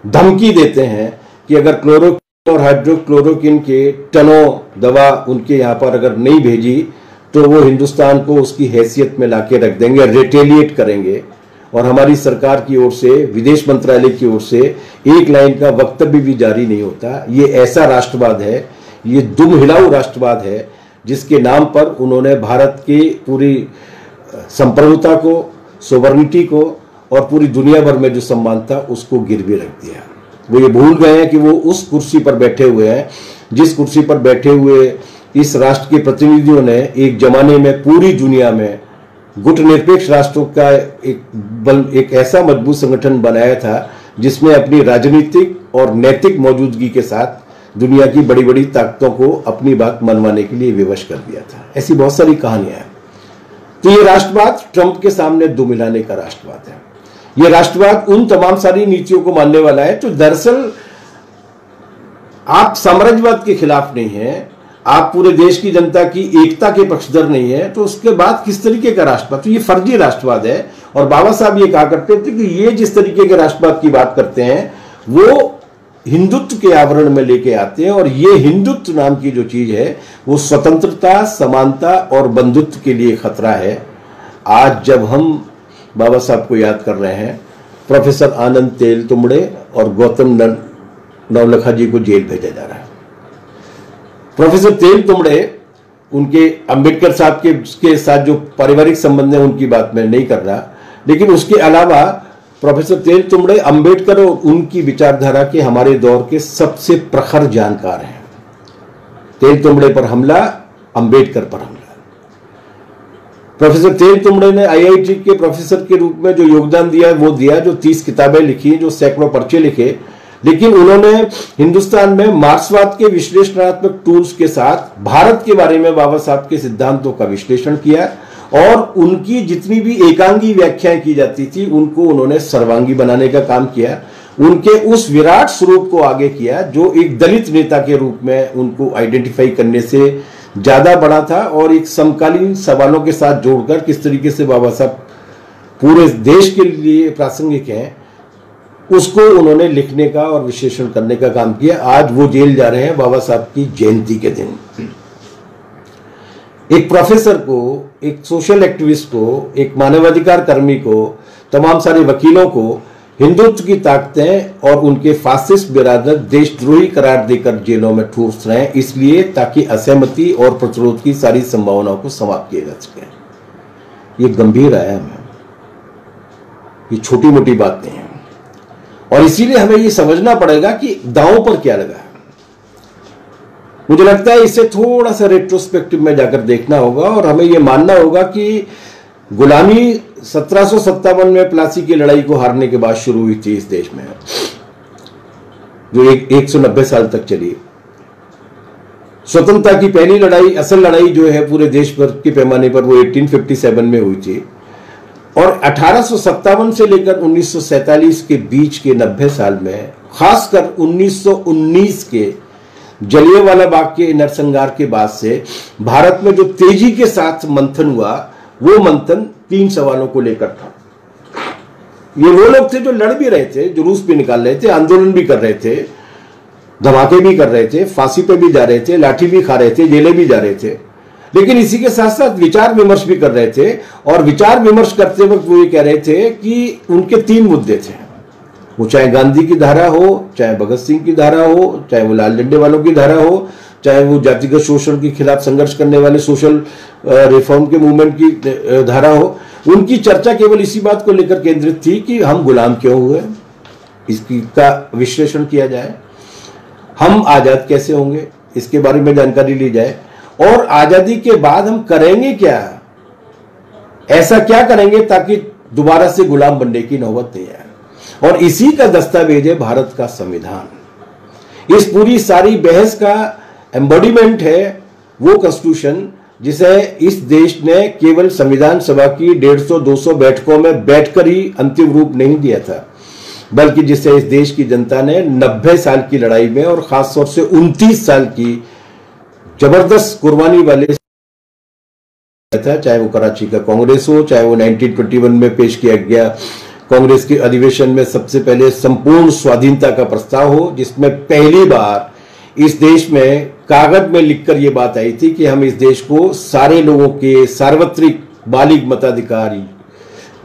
धमकी देते हैं कि अगर क्लोरो और हाइड्रोक्लोरोक्विन के टनों दवा उनके यहाँ पर अगर नहीं भेजी तो वो हिंदुस्तान को उसकी हैसियत में लाके रख देंगे, रिटेलिएट करेंगे। और हमारी सरकार की ओर से, विदेश मंत्रालय की ओर से एक लाइन का वक्तव्य भी जारी नहीं होता। ये ऐसा राष्ट्रवाद है, ये दुम हिलाऊ राष्ट्रवाद है जिसके नाम पर उन्होंने भारत की पूरी संप्रभुता को, सोवरेनिटी को और पूरी दुनिया भर में जो सम्मान था उसको गिरवी रख दिया। वो ये भूल गए हैं कि वो उस कुर्सी पर बैठे हुए हैं जिस कुर्सी पर बैठे हुए इस राष्ट्र के प्रतिनिधियों ने एक जमाने में पूरी दुनिया में गुटनिरपेक्ष राष्ट्रों का एक ऐसा मजबूत संगठन बनाया था जिसने अपनी राजनीतिक और नैतिक मौजूदगी के साथ दुनिया की बड़ी बड़ी ताकतों को अपनी बात मनवाने के लिए विवश कर दिया था। ऐसी बहुत सारी कहानियां हैं। तो ये राष्ट्रवाद ट्रंप के सामने दो मिलाने का राष्ट्रवाद है। ये राष्ट्रवाद उन तमाम सारी नीतियों को मानने वाला है। तो दरअसल आप साम्राज्यवाद के खिलाफ नहीं है, आप पूरे देश की जनता की एकता के पक्षधर नहीं है, तो उसके बाद किस तरीके का राष्ट्रवाद? तो ये फर्जी राष्ट्रवाद है। और बाबा साहब ये कहा करते थे कि ये जिस तरीके के राष्ट्रवाद की बात करते हैं वो हिंदुत्व के आवरण में लेके आते हैं। और ये हिंदुत्व नाम की जो चीज है वो स्वतंत्रता, समानता और बंधुत्व के लिए खतरा है। आज जब हम बाबा साहब को याद कर रहे हैं, प्रोफेसर आनंद तेलतुंबड़े और गौतम नवलखा जी को जेल भेजा जा रहा है। प्रोफेसर तेलतुंबड़े, उनके अंबेडकर साहब के साथ जो पारिवारिक संबंध है उनकी बात मैं नहीं कर रहा, लेकिन उसके अलावा प्रोफेसर तेलतुंबड़े अंबेडकर और उनकी विचारधारा के हमारे दौर के सबसे प्रखर जानकार हैं। तेलतुंबड़े पर हमला, अंबेडकर पर हमला। प्रोफेसर तेलतुंबड़े ने आईआईटी के प्रोफेसर के रूप में जो योगदान दिया वो दिया, जो 30 किताबें लिखी, जो सैकड़ों पर्चे लिखे, लेकिन उन्होंने हिंदुस्तान में मार्क्सवाद के विश्लेषणात्मक टूल्स के साथ भारत के बारे में बाबा साहब के सिद्धांतों का विश्लेषण किया और उनकी जितनी भी एकांगी व्याख्याएं की जाती थी उनको उन्होंने सर्वांगी बनाने का काम किया। उनके उस विराट स्वरूप को आगे किया जो एक दलित नेता के रूप में उनको आइडेंटिफाई करने से ज्यादा बड़ा था। और एक समकालीन सवालों के साथ जोड़कर किस तरीके से बाबा साहब पूरे देश के लिए प्रासंगिक हैं उसको उन्होंने लिखने का और विश्लेषण करने का काम किया। आज वो जेल जा रहे हैं बाबा साहब की जयंती के दिन। एक प्रोफेसर को, एक सोशल एक्टिविस्ट को, एक मानवाधिकार कर्मी को, तमाम सारे वकीलों को हिंदुत्व की ताकतें और उनके फासिस्ट बिरादर देशद्रोही करार देकर जेलों में ठूस रहे हैं, इसलिए ताकि असहमति और प्रतिरोध की सारी संभावनाओं को समाप्त किया जा सके। ये गंभीर आयाम है, ये छोटी मोटी बातें हैं। और इसीलिए हमें ये समझना पड़ेगा कि दांव पर क्या लगा है। मुझे लगता है इसे थोड़ा सा रेट्रोस्पेक्टिव में जाकर देखना होगा और हमें यह मानना होगा कि गुलामी 1757 में प्लासी की लड़ाई को हारने के बाद शुरू हुई थी इस देश में, जो 190 साल तक चली। स्वतंत्रता की पहली लड़ाई, असल लड़ाई जो है पूरे देश भर के पैमाने पर, वो 1857 में हुई थी। और 1857 से लेकर 1947 के बीच के 90 साल में, खासकर 1919 के जलियांवाला बाग के नरसंहार के बाद से भारत में जो तेजी के साथ मंथन हुआ, वो मंथन 3 सवालों को लेकर था। ये वो लोग थे जो लड़ भी रहे थे, जुलूस भी निकाल रहे थे, आंदोलन भी कर रहे थे, धमाके भी कर रहे थे, फांसी पे भी जा रहे थे, लाठी भी खा रहे थे, जेलें भी जा रहे थे, लेकिन इसी के साथ साथ विचार विमर्श भी कर रहे थे। और विचार विमर्श करते वक्त वो ये कह रहे थे कि उनके 3 मुद्दे थे, वो चाहे गांधी की धारा हो, चाहे भगत सिंह की धारा हो, चाहे वो लाल झंडे वालों की धारा हो, चाहे वो जातिगत शोषण के खिलाफ संघर्ष करने वाले सोशल रिफॉर्म के मूवमेंट की धारा हो। उनकी चर्चा केवल इसी बात को लेकर केंद्रित थी कि हम गुलाम क्यों हुए, इसका विश्लेषण किया जाए, हम आजाद कैसे होंगे, इसके बारे में जानकारी ली जाए, और आजादी के बाद हम करेंगे क्या, ऐसा क्या करेंगे ताकि दोबारा से गुलाम बनने की नौबत नहीं आए। और इसी का दस्तावेज है भारत का संविधान। इस पूरी सारी बहस का एम्बॉडीमेंट है वो कॉन्स्टिट्यूशन जिसे इस देश ने केवल संविधान सभा की 150-200 बैठकों में बैठकर ही अंतिम रूप नहीं दिया था, बल्कि जिसे इस देश की जनता ने 90 साल की लड़ाई में और खासतौर से 29 साल की जबरदस्त कुर्बानी वाले था। चाहे वो कराची का कांग्रेस हो, चाहे वो 1921 में पेश किया गया कांग्रेस के अधिवेशन में सबसे पहले संपूर्ण स्वाधीनता का प्रस्ताव हो, जिसमें पहली बार इस देश में कागज में लिखकर यह बात आई थी कि हम इस देश को सारे लोगों के सार्वत्रिक बालिग मताधिकार,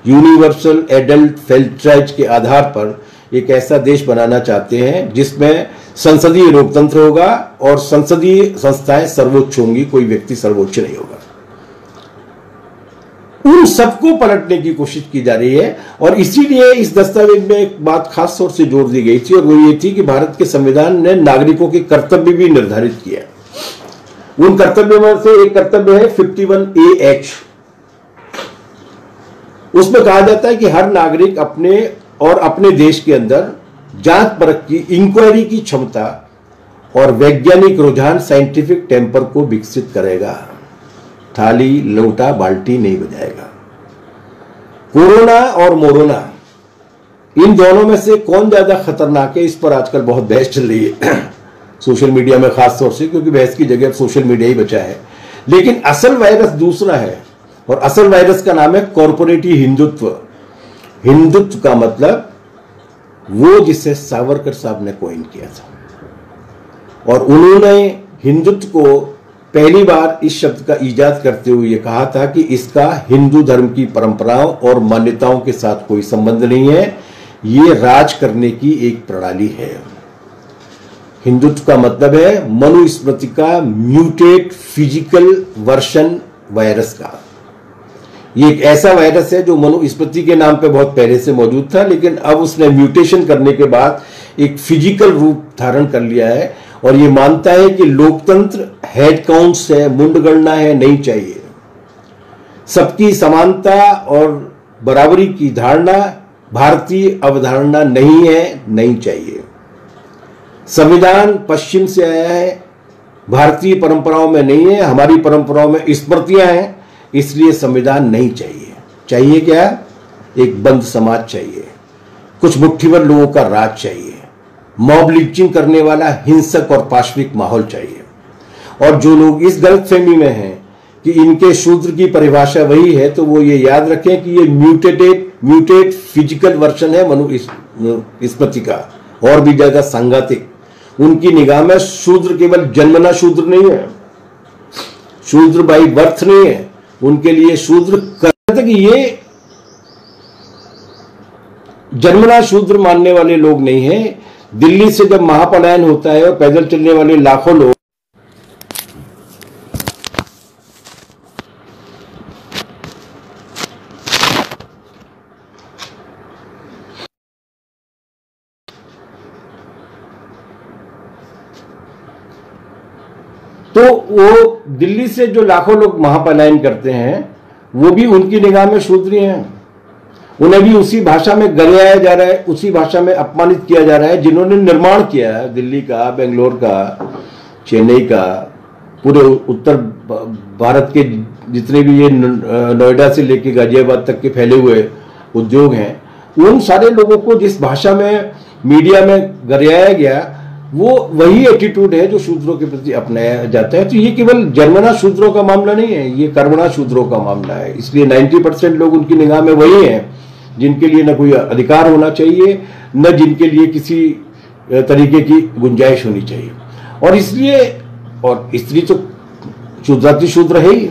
यूनिवर्सल एडल्ट फ्रेंचाइज के आधार पर एक ऐसा देश बनाना चाहते हैं जिसमें संसदीय लोकतंत्र होगा और संसदीय संस्थाएं सर्वोच्च होंगी, कोई व्यक्ति सर्वोच्च नहीं होगा। उन सबको पलटने की कोशिश की जा रही है और इसीलिए इस दस्तावेज में एक बात खास तौर से जोर दी गई थी और वो ये थी कि भारत के संविधान ने नागरिकों के कर्तव्य भी निर्धारित किया। उन कर्तव्यों में से एक कर्तव्य है 51A(H). उसमें कहा जाता है कि हर नागरिक अपने देश के अंदर जांच परख की, इंक्वायरी की क्षमता और वैज्ञानिक रुझान, साइंटिफिक टेम्पर को विकसित करेगा। थाली लोटा बाल्टी नहीं बजाएगा। कोरोना और मोरोना, इन दोनों में से कौन ज्यादा खतरनाक है, इस पर आजकल बहुत बहस चल रही है सोशल मीडिया में खास तौर से, क्योंकि बहस की जगह सोशल मीडिया ही बचा है। लेकिन असल वायरस दूसरा है और असल वायरस का नाम है कॉर्पोरेटिव हिंदुत्व। हिंदुत्व का मतलब वो जिसे सावरकर साहब ने कॉइन किया था और उन्होंने हिंदुत्व को पहली बार इस शब्द का इजाद करते हुए ये कहा था कि इसका हिंदू धर्म की परंपराओं और मान्यताओं के साथ कोई संबंध नहीं है, ये राज करने की एक प्रणाली है। हिंदुत्व का मतलब है मनुस्मृति का म्यूटेट फिजिकल वर्शन वायरस का। ये एक ऐसा वायरस है जो मनुस्मृति के नाम पे बहुत पहले से मौजूद था, लेकिन अब उसने म्यूटेशन करने के बाद एक फिजिकल रूप धारण कर लिया है और ये मानता है कि लोकतंत्र हेड काउंट्स है, मुंडगणना है, नहीं चाहिए। सबकी समानता और बराबरी की धारणा भारतीय अवधारणा नहीं है, नहीं चाहिए। संविधान पश्चिम से आया है, भारतीय परंपराओं में नहीं है, हमारी परंपराओं में स्मृतियां हैं, इसलिए संविधान नहीं चाहिए। चाहिए क्या? एक बंद समाज चाहिए, कुछ मुट्ठीभर लोगों का राज चाहिए, मॉब लिंचिंग करने वाला हिंसक और पाशविक माहौल चाहिए। और जो लोग इस गलतफहमी में हैं कि इनके शूद्र की परिभाषा वही है, तो वो ये याद रखें कि ये म्यूटेट फिजिकल वर्जन है मनुस्मृति का, और भी ज्यादा सांघातिक। उनकी निगाह में शूद्र केवल जन्मना शूद्र नहीं है, शूद्र बाई बर्थ नहीं है, उनके लिए शूद्र कि ये जन्मना शूद्र मानने वाले लोग नहीं हैं। दिल्ली से जब महापलायन होता है और पैदल चलने वाले लाखों लोग तो वो दिल्ली से जो लाखों लोग महापलायन करते हैं वो भी उनकी निगाह में शूद्र हैं। उन्हें भी उसी भाषा में गलियाया जा रहा है, उसी भाषा में अपमानित किया जा रहा है जिन्होंने निर्माण किया है दिल्ली का, बेंगलोर का, चेन्नई का, पूरे उत्तर भारत के जितने भी ये नोएडा से लेकर गाजियाबाद तक के फैले हुए उद्योग हैं, उन सारे लोगों को जिस भाषा में मीडिया में गरियाया गया वो वही एटीट्यूड है जो शूद्रों के प्रति अपनाया जाता है। तो ये केवल जन्मना शूद्रों का मामला नहीं है, ये कर्मणा शूद्रों का मामला है। इसलिए 90% लोग उनकी निगाह में वही हैं जिनके लिए न कोई अधिकार होना चाहिए, न जिनके लिए किसी तरीके की गुंजाइश होनी चाहिए। और इसलिए, और स्त्री तो शूद्राति शूद्र है ही।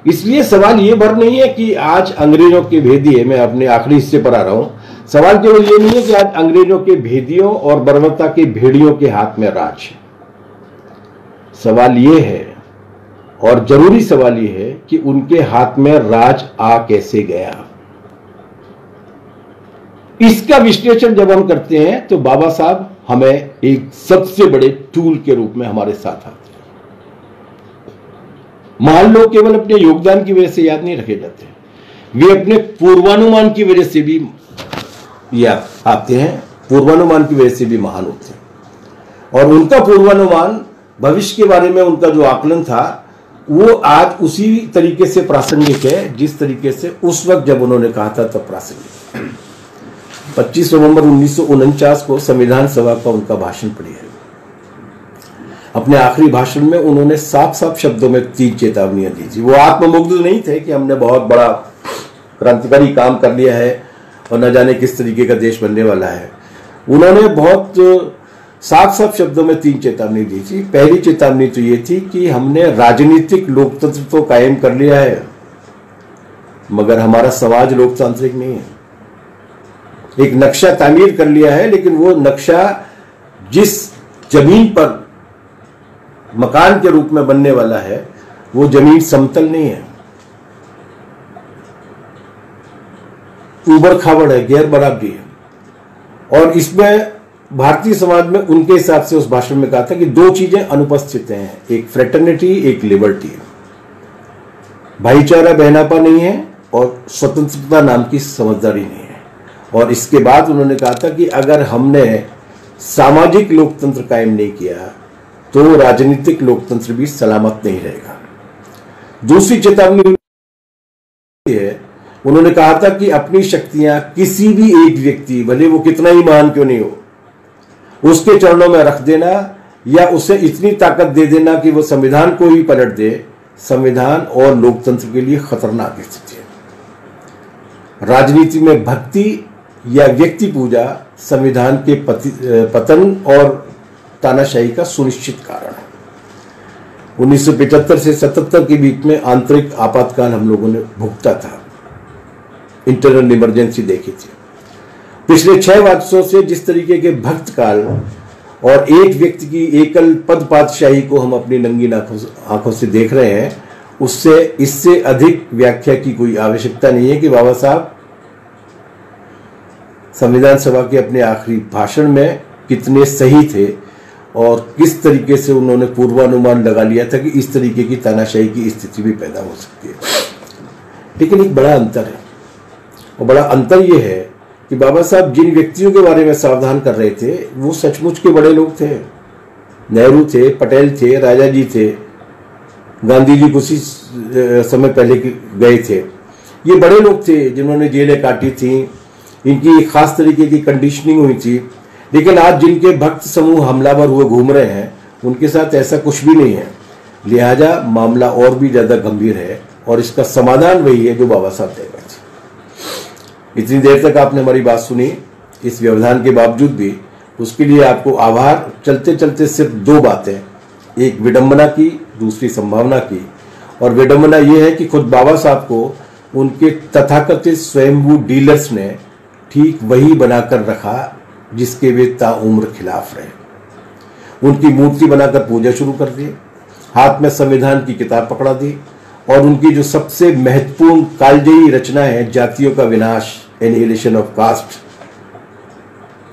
इसलिए सवाल ये भर नहीं है कि आज अंग्रेजों के भेदिए, मैं अपने आखिरी हिस्से पर आ रहा हूं, सवाल केवल ये नहीं है कि आज अंग्रेजों के भेदियों और बर्बरता के भेड़ियों के हाथ में राज है। सवाल ये है, और जरूरी सवाल ये है, कि उनके हाथ में राज आ कैसे गया। इसका विश्लेषण जब हम करते हैं तो बाबा साहब हमें एक सबसे बड़े टूल के रूप में हमारे साथ आते हैं। महान लोग केवल अपने योगदान की वजह से याद नहीं रखे जाते, वे अपने पूर्वानुमान की वजह से भी याद आते हैं, पूर्वानुमान की वजह से भी महान होते हैं। और उनका पूर्वानुमान, भविष्य के बारे में उनका जो आकलन था, वो आज उसी तरीके से प्रासंगिक है जिस तरीके से उस वक्त जब उन्होंने कहा था तब प्रासंगिक। 25 नवंबर 1949 को संविधान सभा का उनका भाषण पढ़ी है। अपने आखिरी भाषण में उन्होंने साफ साफ शब्दों में 3 चेतावनियां दी थी। वो आत्ममुग्ध नहीं थे कि हमने बहुत बड़ा क्रांतिकारी काम कर लिया है और न जाने किस तरीके का देश बनने वाला है। उन्होंने बहुत साफ साफ शब्दों में 3 चेतावनी दी थी। पहली चेतावनी तो ये थी कि हमने राजनीतिक लोकतंत्र तो कायम कर लिया है, मगर हमारा समाज लोकतांत्रिक नहीं है। एक नक्शा तामीर कर लिया है, लेकिन वो नक्शा जिस जमीन पर मकान के रूप में बनने वाला है वो जमीन समतल नहीं है, ऊबड़ खाबड़ है, गैर बराबरी है। और इसमें भारतीय समाज में उनके हिसाब से उस भाषण में कहा था कि 2 चीजें अनुपस्थित हैं, एक फ्रेटर्निटी, एक लिबर्टी। भाईचारा बहनापा नहीं है और स्वतंत्रता नाम की समझदारी नहीं है। और इसके बाद उन्होंने कहा था कि अगर हमने सामाजिक लोकतंत्र कायम नहीं किया तो राजनीतिक लोकतंत्र भी सलामत नहीं रहेगा। दूसरी चेतावनी है, उन्होंने कहा था कि अपनी शक्तियां किसी भी एक व्यक्ति, भले वो कितना ही महान क्यों नहीं हो, उसके चरणों में रख देना या उसे इतनी ताकत दे देना कि वो संविधान को ही पलट दे, संविधान और लोकतंत्र के लिए खतरनाक स्थिति है। राजनीति में भक्ति या व्यक्ति पूजा संविधान के पतन और तानाशाही का सुनिश्चित कारण है। 1975 से 77 के बीच में आंतरिक आपातकाल हम लोगों ने भुगता था, इंटरनल इमरजेंसी देखी थी। पिछले 6 वर्षों से जिस तरीके के भक्त काल और एक व्यक्ति की एकल पद पातशाही को हम अपनी नंगी आंखों से देख रहे हैं, उससे इससे अधिक व्याख्या की कोई आवश्यकता नहीं है कि बाबा साहब संविधान सभा के अपने आखिरी भाषण में कितने सही थे और किस तरीके से उन्होंने पूर्वानुमान लगा लिया था कि इस तरीके की तानाशाही की स्थिति भी पैदा हो सकती है। लेकिन एक बड़ा अंतर है, और बड़ा अंतर यह है कि बाबा साहब जिन व्यक्तियों के बारे में सावधान कर रहे थे वो सचमुच के बड़े लोग थे। नेहरू थे, पटेल थे, राजा जी थे, गांधी जी कुछ ही समय पहले गए थे। ये बड़े लोग थे जिन्होंने जेलें काटी थी, इनकी एक खास तरीके की कंडीशनिंग हुई थी। लेकिन आज जिनके भक्त समूह हमलावर हुए घूम रहे हैं, उनके साथ ऐसा कुछ भी नहीं है। लिहाजा मामला और भी ज्यादा गंभीर है और इसका समाधान वही है जो बाबा साहब दे गए थे। इतनी देर तक आपने हमारी बात सुनी, इस व्यवधान के बावजूद भी उसके लिए आपको आभार। चलते चलते सिर्फ 2 बातें, एक विडंबना की, दूसरी संभावना की। और विडंबना यह है कि खुद बाबा साहब को उनके तथाकथित स्वयंभू डीलर्स ने ठीक वही बनाकर रखा जिसके वे ताउम्र खिलाफ रहे। उनकी मूर्ति बनाकर पूजा शुरू कर दी, हाथ में संविधान की किताब पकड़ा दी और उनकी जो सबसे महत्वपूर्ण कालजयी रचना है जातियों का विनाश, एनिहिलेशन ऑफ कास्ट,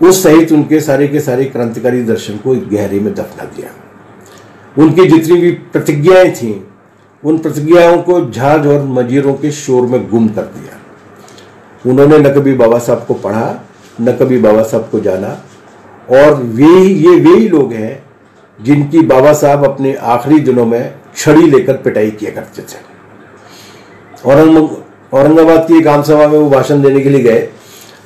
उस सहित उनके सारे के सारे क्रांतिकारी दर्शन को गहरे में दफना दिया। उनकी जितनी भी प्रतिज्ञाएं थीं, उन प्रतिज्ञाओं को झांझ और मजीरों के शोर में गुम कर दिया। उन्होंने न कभी बाबा साहब को पढ़ा, न कभी बाबा साहब को जाना। और ये वही लोग हैं जिनकी बाबा साहब अपने आखिरी दिनों में छड़ी लेकर पिटाई किया करते थे। औरंगाबाद की एक आम सभा में वो भाषण देने के लिए गए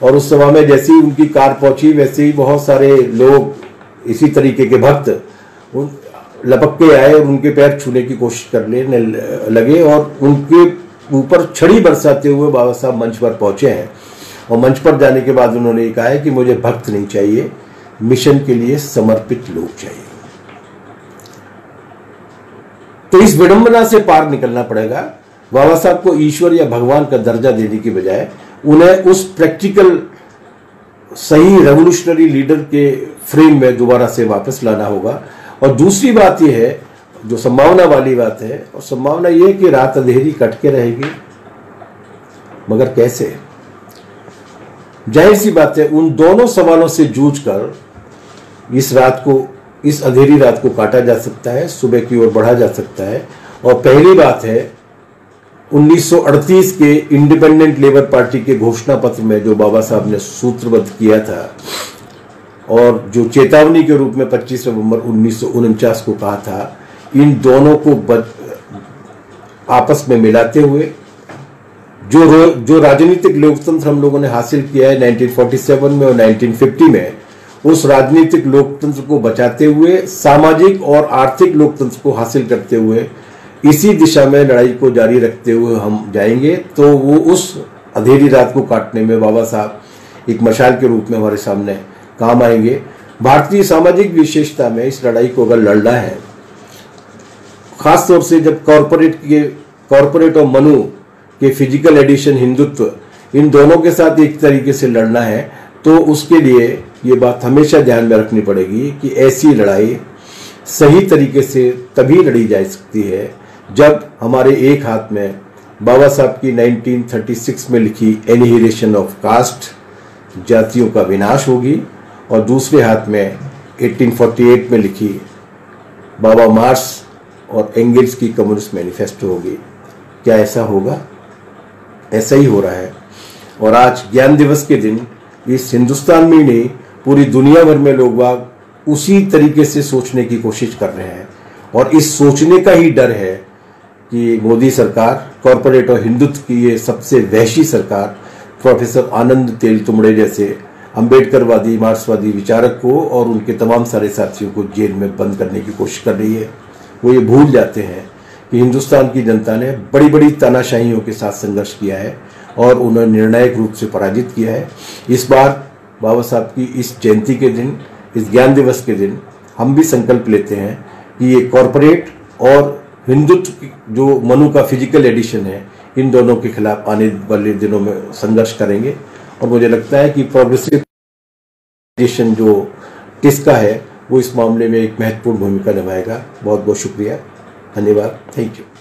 और उस सभा में जैसे ही उनकी कार पहुंची वैसे ही बहुत सारे लोग इसी तरीके के भक्त लपक के आए और उनके पैर छूने की कोशिश करने लगे और उनके ऊपर छड़ी बरसाते हुए बाबा साहब मंच पर पहुंचे हैं। और मंच पर जाने के बाद उन्होंने कहा है कि मुझे भक्त नहीं चाहिए, मिशन के लिए समर्पित लोग चाहिए। तो इस विडंबना से पार निकलना पड़ेगा। बाबा साहब को ईश्वर या भगवान का दर्जा देने की बजाय उन्हें उस प्रैक्टिकल सही रेवोल्यूशनरी लीडर के फ्रेम में दोबारा से वापस लाना होगा। और दूसरी बात यह है, जो संभावना वाली बात है, और संभावना यह है कि रात अंधेरी कट के रहेगी, मगर कैसे? जाहिर सी बात है उन दोनों सवालों से जूझकर इस अंधेरी रात को काटा जा सकता है, सुबह की ओर बढ़ा जा सकता है। और पहली बात है 1938 के इंडिपेंडेंट लेबर पार्टी के घोषणा पत्र में जो बाबा साहब ने सूत्रबद्ध किया था और जो चेतावनी के रूप में 25 नवंबर 1949 को कहा था, इन दोनों को आपस में मिलाते हुए जो राजनीतिक लोकतंत्र हम लोगों ने हासिल किया है 1947 में और 1950 में, उस राजनीतिक लोकतंत्र को बचाते हुए सामाजिक और आर्थिक लोकतंत्र को हासिल करते हुए इसी दिशा में लड़ाई को जारी रखते हुए हम जाएंगे, तो वो उस अंधेरी रात को काटने में बाबा साहब एक मशाल के रूप में हमारे सामने काम आएंगे। भारतीय सामाजिक विशेषता में इस लड़ाई को अगर लड़ना है, खासतौर से जब कॉरपोरेट और मनु के फिजिकल एडिशन हिंदुत्व, इन दोनों के साथ एक तरीके से लड़ना है, तो उसके लिए ये बात हमेशा ध्यान में रखनी पड़ेगी कि ऐसी लड़ाई सही तरीके से तभी लड़ी जा सकती है जब हमारे एक हाथ में बाबा साहब की 1936 में लिखी एनिहिलेशन ऑफ कास्ट, जातियों का विनाश होगी, और दूसरे हाथ में 1848 में लिखी बाबा मार्क्स और एंगल्स की कम्युनिस्ट मैनिफेस्टो होगी। क्या ऐसा होगा? ऐसा ही हो रहा है। और आज ज्ञान दिवस के दिन इस हिंदुस्तान में ही नहीं, पूरी दुनिया भर में लोग बाग उसी तरीके से सोचने की कोशिश कर रहे हैं, और इस सोचने का ही डर है कि मोदी सरकार, कॉरपोरेट और हिंदुत्व की ये सबसे वहशी सरकार, प्रोफेसर आनंद तेलतुंबड़े जैसे अंबेडकरवादी मार्क्सवादी विचारक को और उनके तमाम सारे साथियों को जेल में बंद करने की कोशिश कर रही है। वो ये भूल जाते हैं कि हिंदुस्तान की जनता ने बड़ी बड़ी तानाशाहियों के साथ संघर्ष किया है और उन्हें निर्णायक रूप से पराजित किया है। इस बार बाबा साहब की इस जयंती के दिन, इस ज्ञान दिवस के दिन, हम भी संकल्प लेते हैं कि ये कॉरपोरेट और हिंदुत्व जो मनु का फिजिकल एडिशन है, इन दोनों के खिलाफ आने वाले दिनों में संघर्ष करेंगे। और मुझे लगता है कि प्रोग्रेसिव एडिशन जो टिस्का है वो इस मामले में एक महत्वपूर्ण भूमिका निभाएगा। बहुत बहुत शुक्रिया, धन्यवाद, थैंक यू।